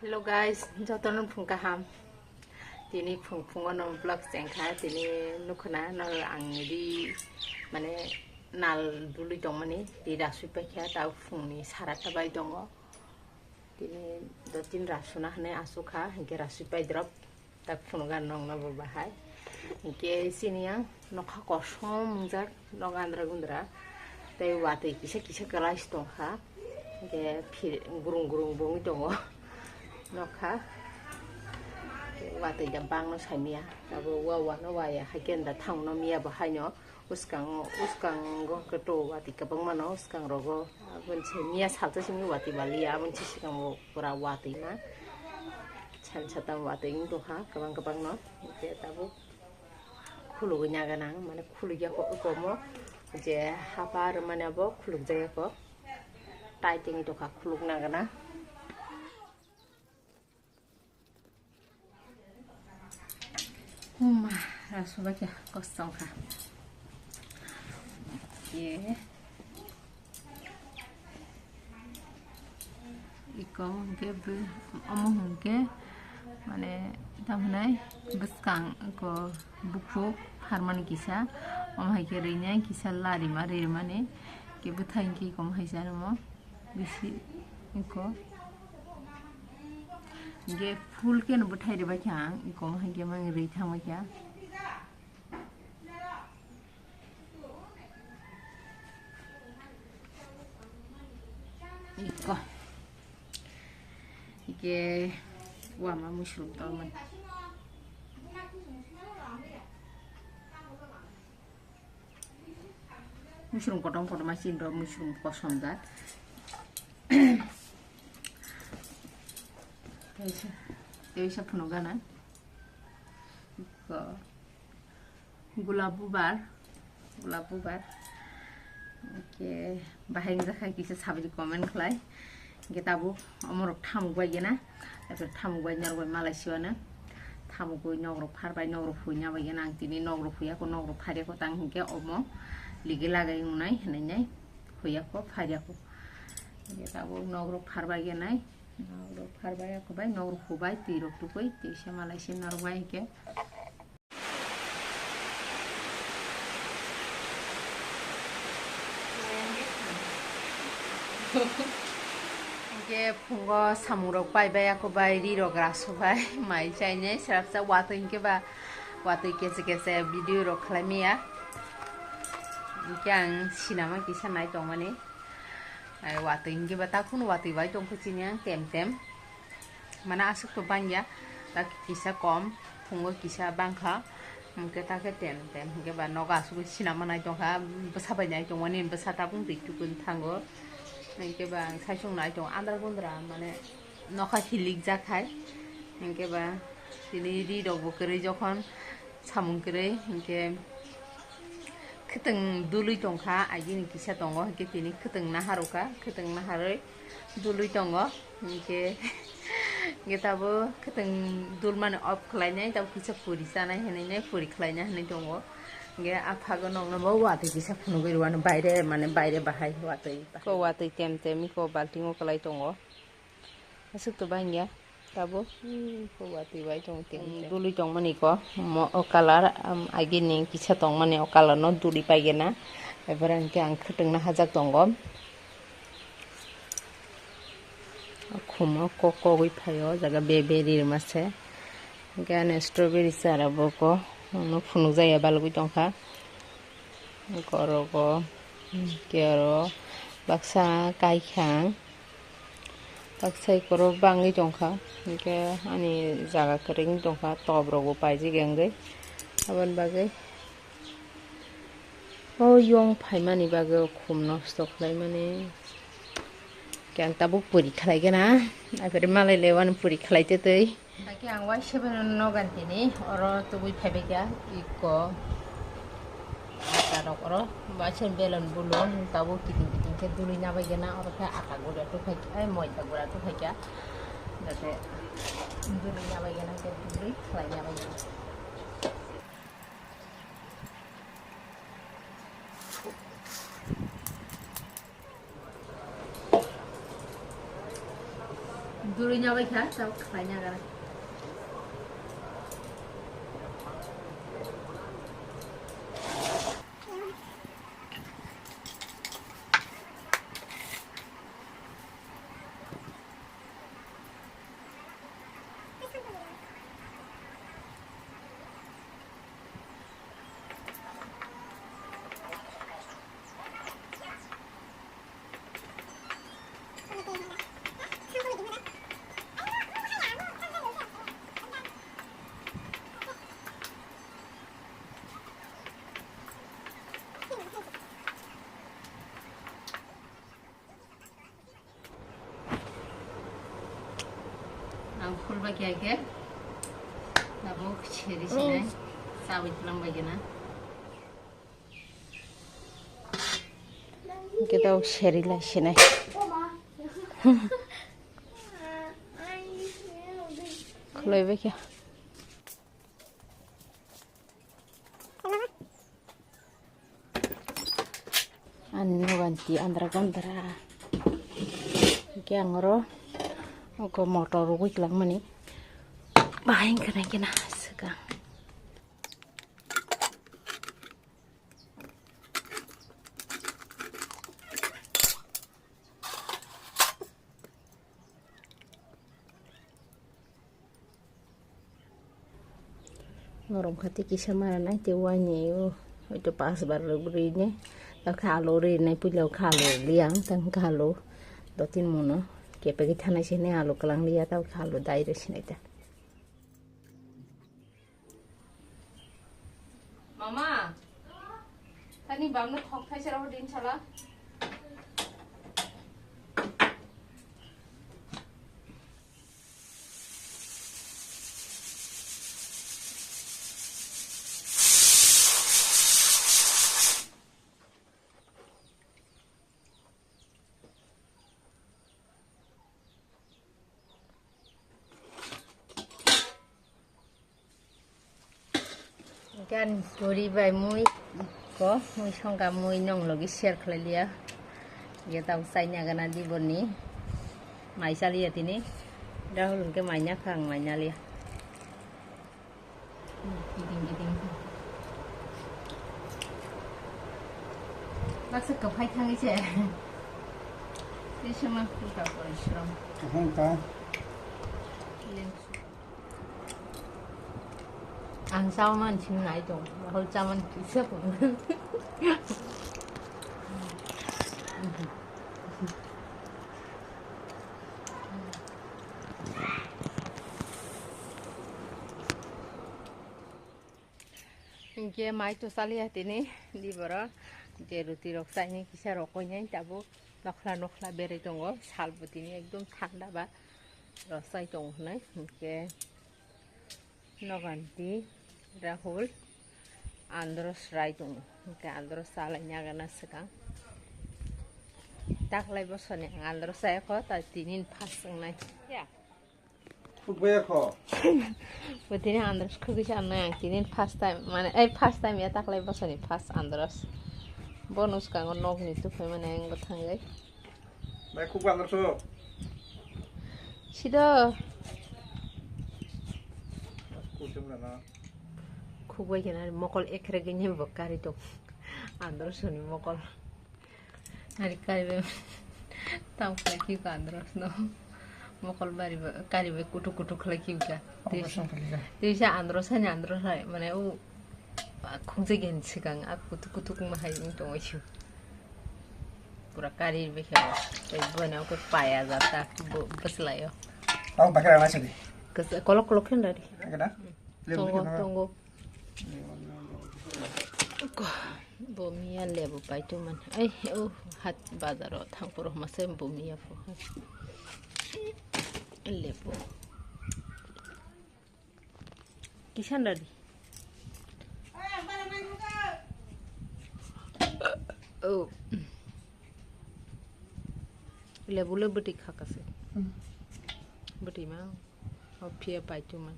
Hello guys, Jotono phung kaham. Tini phung ono vlog jengkha tini nukuna no ang di mane nal dului dongmani di rasu pekha ta phungni sarata bai dongo. Tini dotin rasuna hne asuka hingke rasu pai drop ta phunga nong na bahai. Hingke sinia nokha kosom mungjak nog andra gundra. Tai wate kisa kalais tongkha. Hingke gurung bongi dongo. Nokha wate jambang no saimia tabu wa no wa ya haken da thang no mia ba haino uskang go keto wati kabang mano uskang rogo bunche mia salta simi wati balia bunche sikang mo pura wati na chan chata wati ing to ha kabang no ke tabu khulu nya ganang mane khulu ya ko mo je hapar mane bo khulu jaya ko taiting to kha khulu na gana rasu baca kosong kah? Ye, ikong ke omong ke, mana tamunai beskang ko buku harmoni kisah, omah ke rinya kisah lari mane ke butain ke kom hai mo bisi iko. Ge full ke no butai de baca, iko mah ge mang ri thang baca. Iko, ike wama mushroom tolman. Mushroom potong masih do mushroom kosong dah. Bisa penuganan ke gulabu bar oke bahaya zakha kisa sabi comment khwlai kita bu omorok tham gwa gena eta tham gwa nyarwa malaysia na tham gwa nogrok pharbai nogrok hunya ba gena ang tini nogrok huya ko nogrok phare ko tang hingke omo ligi lagai unai hanai huya ko phare ko kita bu nogrok pharbai genai nogrok pharbai ko bai nogrok hubai tirok tukoi tisa malaysia narwai ke Ke pungo samurok bai aku bai rirok rasu bai mai chainya serapsa watu inke ba watu kese video rok khlamia yang sinama kisah naik tongmani ai watu inke ba takun watu bai tong kucinya tem mana asuk to banja tak kisah kom pungo kisah bangkha mungkin tak tem ke ba noga asuk sinama naik tongkha besabai naik tongmani besata pun ditukun tanggo Hingke bang saisong naik dong andra gundra mane nokha hilik jakai hingke ba tini di dog bukere jokon samung kere hingke keteng dului tongkha agini kisa tongo hingke tini keteng naharoka keteng naharoi dului tongo hingke tabu keteng dul mane op khlainai tabu kisa puri sanai henai puri khlainai henai tongo Ge aphago nong no wate bisa phunu ge ruan baire mane baire bahai wate ko wate tem ko baltingo kalai tongo asuk to bangya tabo ko wate bai tong tem duli tong mani ko mo o kalar agini kisa tong mane o kalar no duli paigena ebaran ke ang khuteng na hajak tongo khumo ko goi phayo jaga beberi mase gane strawberry sara boko no phunu jaya balgui tongkha korogo kero baksa kaikhang baksai koro bangi tongkha ke ani jaga kering tongkha tobrogo paiji gengai aban bagai o yong phaimani bagai khum nosto khlai mane kyang tabu puri khlai gena apere malai lewan puri khlai te tei Aki ang wai seven no ganti ni oro tubui phebe kya iko tarok oro bachen belon bulon tabu kiting ke dului na ba gena oro kha aka goda to khai ai moi ta goda to khai kya date dului na ba gena ke dului khlai na ba gena dulunya baik ya, tahu Khwlainya kan. Full bagi aja, nabok ceri sini, sawit lang bagi na. Kita ceri lah sini. Khwlai bagi. Anu ganti andra. Kiangro. Aku motor wik lang mani. Bahin kena segang. Ngorong khati kisah mana nai tiwanya itu pas baru berinya. Lau kalau rinai pulau kalau liang tang kalau dotin mono. Kayak pergi tanah sini alu kelang lihat tahu kalau daerah sini dah. Mama, tadi bangun thok thai serau din salah. Kan gori bai mui ko mui songka mui nong logi share khwlai ya tahu saya gana di boni mai sali ya tini dahulu ke mainnya kang mainnya liya giting maksud ke pai thang ise ini semua kita परिश्रम Ang sao man chim nai dong, hol chaman kisah pun. Ini mai tu sali hati ni di bara, je roti roksa ni kisah rokonya, tapi nokla beri tunggu, salbut ini ekdom thanda ba, rosai tunggu nai, ini noganti. Rahul andros raitung ke andros salahnya gana sekarang tak lagi bosannya andros saya kok tadinin pasang naik ya Khwlai kok betul andros kegiatan tinin first time mana first time ya tak lagi bosannya pas andros bonus kangen nok nih tuh mana yang bertanggai baik khwlai andros sido kucing Khwlai kena mokol ekregnya bakar itu andros ini mokol hari kali tahu lagi ke andros no mokol bari kali kutu lagi juga jadi andros hanya andros mana khungzegen sigang aku kutu mahai itu macam pura kali bekerja jadi bukan aku payah zata berselayo tahu pakai apa sih kalau kan dari tunggu Bomia lebu paitu man. Hat bazaro thang puro masem bomia po. Lebu. Kisan dari. Oh. Lebu di kakase. Beti mah. Opia paitu man.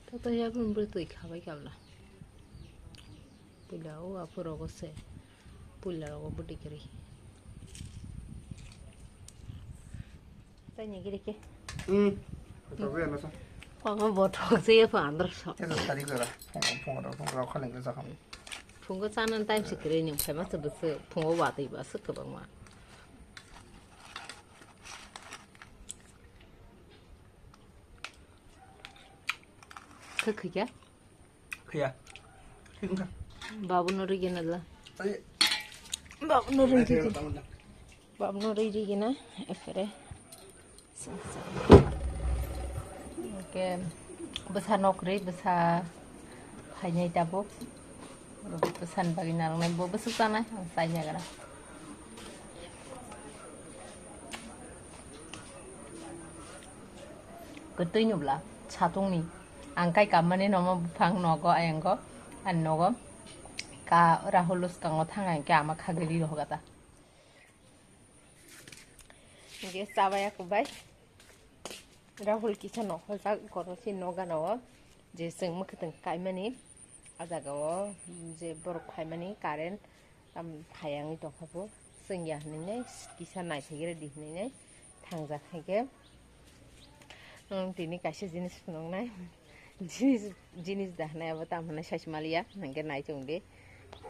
Tata ya pun bertu ikhabai kabla. Pulau apa rogo se, pulau rogo budi kiri. Tanya kiri ke? Tao về nó sao? Phong bột thuộc gì phải ăn được sao? Thế là sao đi rồi? Phong rau khăn lên sao không? Phong có chán ăn tay xịt cái nhưng phải mất sự bớt sự phong có vặt thì bớt sức cái bằng mà. Khơi khơi chứ? Khơi à? Khơi cũng khơi. Babu nó đi cái nào? Đấy. Babu nó đi cái. Babu nó đi cái nào? Phải. Okay. Besar nokri besar hanya itabu. Lebih pesan bagi narang nembo besuk tanah saya kira. Ketu nyubla chatung ni. Angkai kamane nama bupang nogo ayanggo an nogo ka rahulus kango tangai ke ama khageli roh kata. Oke sabaya kubai. Rahul kisah nogo sak korosi noga nogo. Je seng maketeng kaimani. Azagawo je borok paimani karen tam payang itu apa seng ya nene kisah naik segera di nene tangza hege tini kasih jenis penong nai jenis dah nai apa tam mana syas malia nangke naik cungde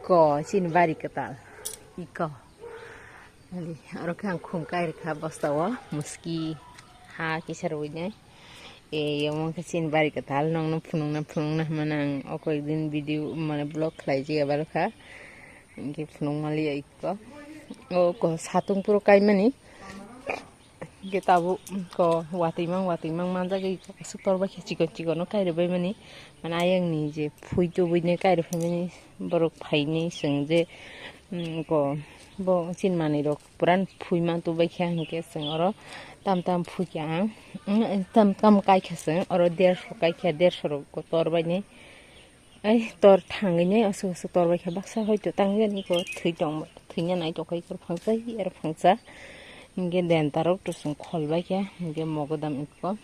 ko sin bari Kwtal iko ali orang yang kumkai reka bastawa meski ha kisah ruinnya yang mungkin Bari Kwtal nong punung na manang aku idin video mana blog lagi juga baru kah ini punung malia ikut ko satung puro kai mani kita bu ko watimang manja ke setor baki cikon no kai rebai mani mana ayang ni je pui tu bui ne kai rebai mani baru pai ni sengje ko bo cin mani rok puran pui man tu baki ang ke seng oro tam pui yang tam kai khaseng oro 150 kai kha 150 ko tor bai ni ai tor thangi ni asu tor bai kha baksa hoito tangge ni ko thui tong thuinya nai to kai ko phangsa er phangsa nge den tarok to sung khol bai kha nge mogodam ikko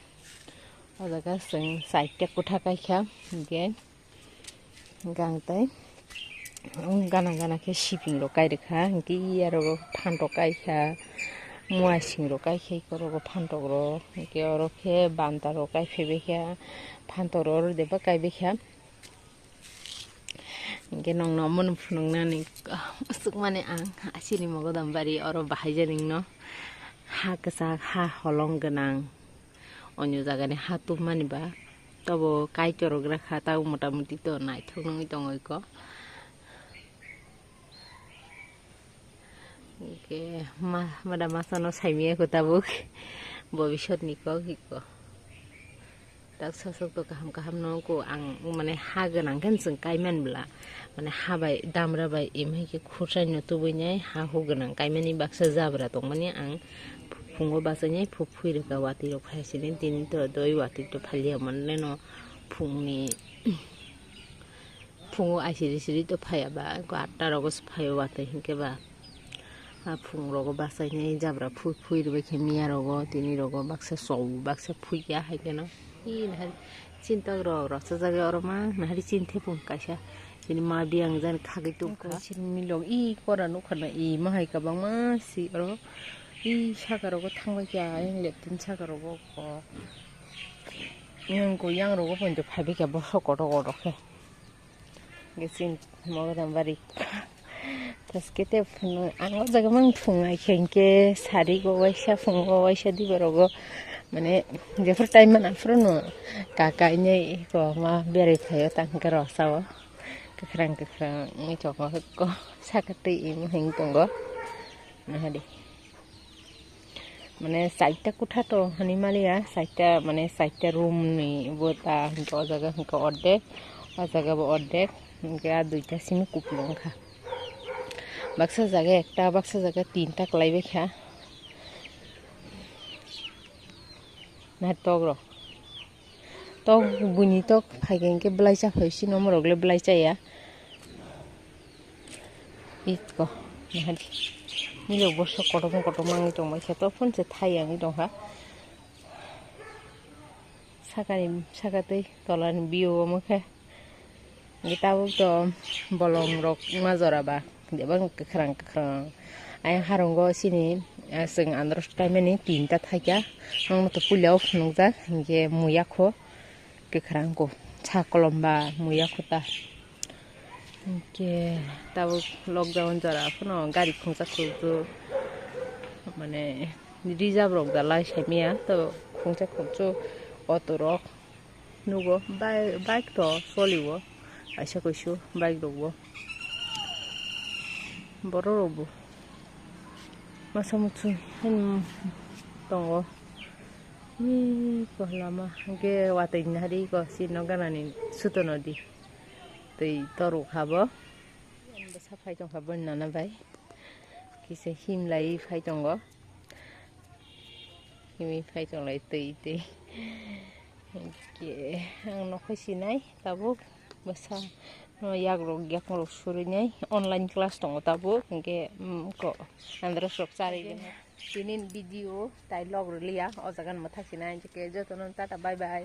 odaga sung saite kutha kai kha nge gang tai gana ke shipping ro kai rekha nge aro phanto kai kha mua sing ro kai khei ko ro phanto ro ke oro ke banta ro kai phebe kha phanto ro deba kai be kha nge nong no mon phunung na ni suk mane ang asini mogodam bari oro bahai janing no ha kasa ha holong ganang onyo jaga ni ha tu mani ba tobo kai choro gra kha ta motamuti to nai thung ngi tongoi ko Oke, mada masa no saimia ko tabuk bobishot niko hiko. Tak sosok to kaham no ko ang mane ha ganang kan seng kaiman bla mane ha bai damra bai imai ke khursan no to bunyai ha ho ganang kaimani baksa jabra tong mane ang fungo basanyai phuphui reka wati ro phaisini tin to doi wati to phalia manne no phungni fungo asiri to phaya ba ko atta ro ko phaya wati hinke ba phung rogo baksa nyai jabra phui ro ke mia rogo tini rogo baksa sau baksa phui ya haikheno i na cinta ro sa jaga oro ma na hari cinte pun kaisa ini ma biang jan khagi tu ka sin milong i kora no khana i ma hai ka bang ma si ro i saka rogo thangba kya yang leptin saka rogo ko yang rogo pon jo phabi ka bo ko ro ke gesin mo ga bari terus kita pun anu jaga mang pungai kengke sari go waisa fungo waisa di berogo mane jefur time mana fruno kakaknya ko ma beri thayo tang kero sawo kekrang ni choko ko sakati im hing tonggo nah hadi mane saita kutha to hanimalia saita mane saita room ni bota ko jaga ko odde o jaga bo odde ke a duita simi kuplong kha baksa jaga ekta baksa jaga tinta klaibe kha na togro tog buni tok phaigen ke blaisa phaisi nomor ogle blaisa ya itko nahadi nilo boso koto mangi tong mai to phone se thaiang i dong ha sakatei tolan bio mokhe gitabu to bolong rok majora ba debang kekrang ay harongo sini जों आन्दारस टाइमनि तीनटा थाइया नों तो पुलियाव फुनुंजा इनके मुयाखो गोखरांगो सा कलम्बा मुयाखोता इनके Tabo lockdown जरा फनो गाड़ी खुंजाखो माने रिजार्भ रक दाला सेमिया तो खुंजाखो ऑटो रक नुगो बाइक तो सोलिवो आइसा कइसु बाइक रगबो बरो रगबो 마사무츠 한 동어 이 걸라마 이게 왔다 있는 하리 이거 신나가나니 수도너디 또 더로 가버 사파이 좀 가버 나나 바이 기세 힘라이 파이 정거 힘이 파이 정라이 뜨이때 이게 한 놓고시나이 따보 마사 야그로 약으로 수르냐 온라인 클래스 동어 따보 이게 거 안드로 속사리 ini video dialog liya o jagan ma thakina je ke jotono tata bye bye